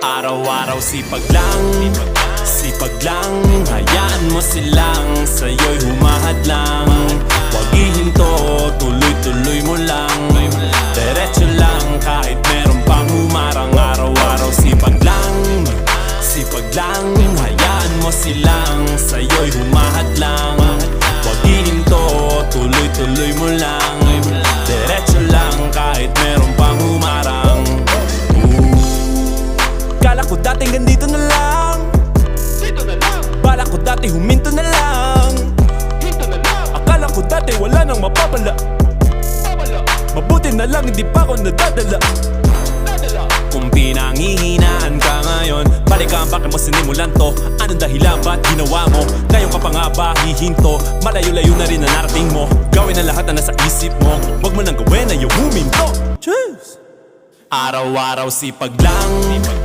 Araw-araw sipag lang, sipag lang. Hayaan mo silang sa'yo'y humahadlang. Huwag ihinto, tuloy-tuloy mo lang. Diretso lang kahit meron pang humarang. Araw-araw sipag lang, sipag lang. Hayaan mo silang sa'yo'y humahadlang. Huwag ihinto, tuloy-tuloy mo lang. Diretso lang kahit meron pang humarang. Kala ko dati ganito na lang, Dito na lang, bala ko dati huminto na lang. dito na lang, Akala ko dati wala nang mapapala. babala, Mabuti na lang hindi pa ako nadadala. dadala. Kung pinanghihinaan ka ngayon, balikan bakit mo sinimulan to. Anong dahilan ba't ginawa mo? Ngayon ka pa nga ba hihinto? Malayo-layo na rin na narating mo. Gawin ang lahat na nasa isip mo. Huwag mo nang gawin na yung huminto. Cheers! Araw-araw sipag lang,